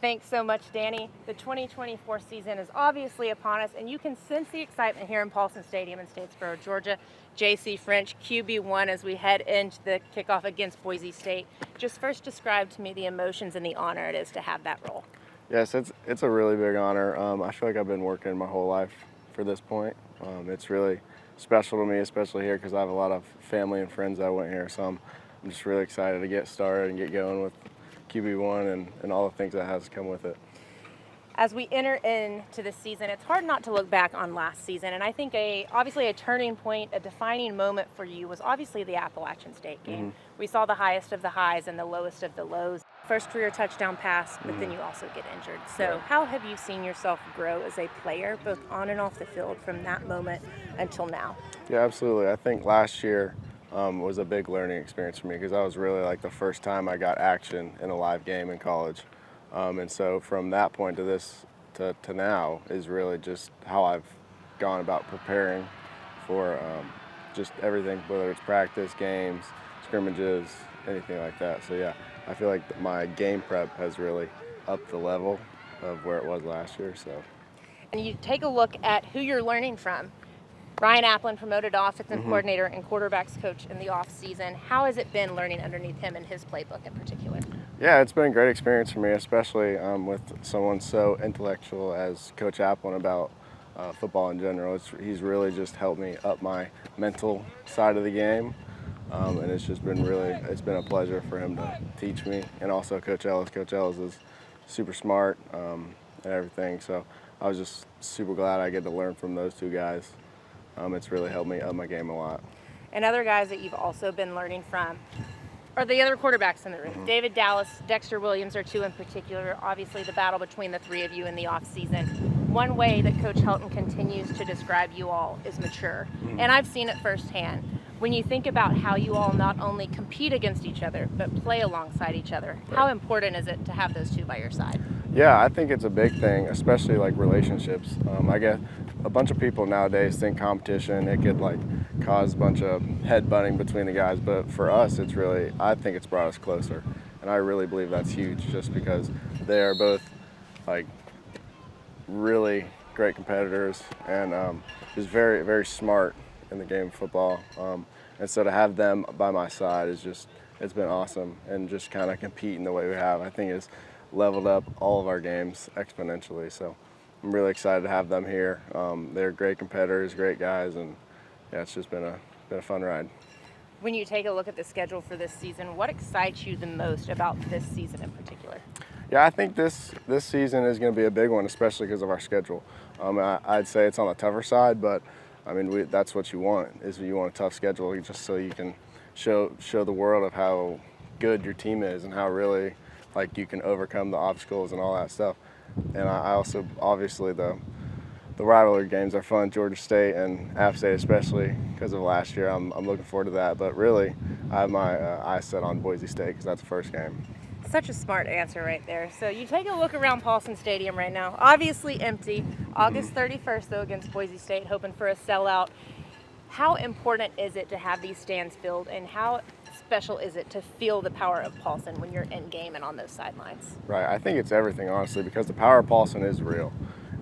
Thanks so much, Danny. The 2024 season is obviously upon us, and you can sense the excitement here in Paulson Stadium in Statesboro, Georgia. J.C. French, QB1, as we head into the kickoff against Boise State. Just first describe to me the emotions and the honor it is to have that role. Yes, it's a really big honor. I feel like I've been working my whole life for this point. It's really special to me, especially here, because I have a lot of family and friends that went here. So I'm just really excited to get started and get going with QB1 and all the things that has come with it. As we enter into the season, it's hard not to look back on last season, and I think obviously a turning point, a defining moment for you was obviously the Appalachian State game. Mm-hmm. We saw the highest of the highs and the lowest of the lows. First career touchdown pass, but then you also get injured. So how have you seen yourself grow as a player, both on and off the field, from that moment until now? Yeah, absolutely. I think last year was a big learning experience for me because that was really like the first time I got action in a live game in college. And so from that point to this to now is really just how I've gone about preparing for just everything, whether it's practice, games, scrimmages, anything like that. So yeah, I feel like my game prep has really upped the level of where it was last year. So. And you take a look at who you're learning from. Ryan Applin, promoted offensive coordinator and quarterbacks coach in the offseason. How has it been learning underneath him and his playbook in particular? Yeah, it's been a great experience for me, especially with someone so intellectual as Coach Applin about football in general. He's really just helped me up my mental side of the game, and it's just been it's been a pleasure for him to teach me. And also Coach Ellis. Coach Ellis is super smart and everything, so I was just super glad I get to learn from those two guys. It's really helped me up my game a lot. And other guys that you've also been learning from are the other quarterbacks in the room. David Dallas, Dexter Williams are two in particular. Obviously the battle between the three of you in the offseason. One way that Coach Helton continues to describe you all is mature. And I've seen it firsthand. When you think about how you all not only compete against each other, but play alongside each other, how important is it to have those two by your side? Yeah, I think it's a big thing, especially like relationships. I guess a bunch of people nowadays think competition, it could like cause a bunch of headbutting between the guys, but for us, I think it's brought us closer. And I really believe that's huge just because they are both like really great competitors and just very, very smart in the game of football. And so to have them by my side it's been awesome, and just kind of competing the way we have, I think it's leveled up all of our games exponentially. So I'm really excited to have them here. They're great competitors, great guys, and yeah, it's just been a fun ride. When you take a look at the schedule for this season, what excites you the most about this season in particular? Yeah, I think this season is going to be a big one, especially because of our schedule. I'd say it's on the tougher side, but I mean that's what you want. You want a tough schedule just so you can show the world of how good your team is and how really like you can overcome the obstacles and all that stuff. And I also, obviously, the rivalry games are fun. Georgia State and App State, especially because of last year. I'm looking forward to that. But really, I have my eyes set on Boise State because that's the first game. Such a smart answer right there. So you take a look around Paulson Stadium right now. Obviously empty. August 31st, though, against Boise State, hoping for a sellout. How important is it to have these stands filled, and how special is it to feel the power of Paulson when you're in game and on those sidelines? Right. I think it's everything, honestly, because the power of Paulson is real.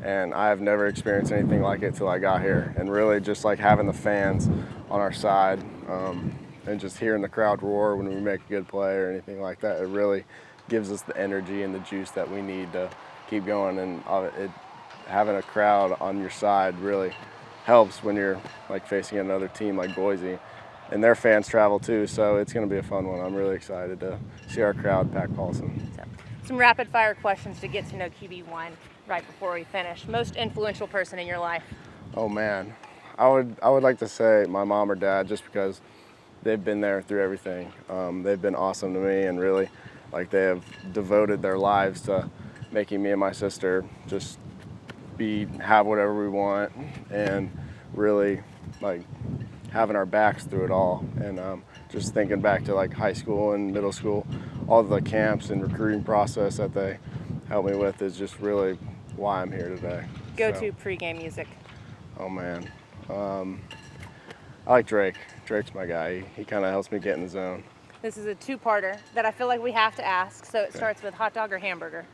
And I've never experienced anything like it till I got here. And really just like having the fans on our side and just hearing the crowd roar when we make a good play or anything like that, it really gives us the energy and the juice that we need to keep going. And having a crowd on your side really helps when you're like facing another team like Boise. And their fans travel too, so it's going to be a fun one. I'm really excited to see our crowd pack Paulson. So, some rapid fire questions to get to know QB1 right before we finish. Most influential person in your life? Oh man, I would like to say my mom or dad, just because they've been there through everything. They've been awesome to me, and really like they have devoted their lives to making me and my sister just have whatever we want, and really like having our backs through it all. And just thinking back to like high school and middle school, all the camps and recruiting process that they helped me with is just really why I'm here today. Go-to pregame music? Oh man, I like Drake. Drake's my guy. He kind of helps me get in the zone. This is a two-parter that I feel like we have to ask, so it starts with hot dog or hamburger?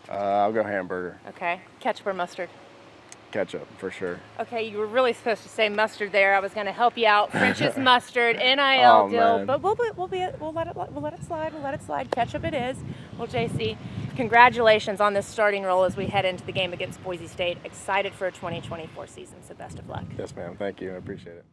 I'll go hamburger. Okay. Ketchup or mustard? Ketchup for sure. Okay, you were really supposed to say mustard there. I was going to help you out. French's mustard, NIL Oh, deal, man. but we'll let it slide. We'll let it slide. Ketchup it is. Well, JC, congratulations on this starting role as we head into the game against Boise State. Excited for a 2024 season. So best of luck. Yes, ma'am. Thank you. I appreciate it.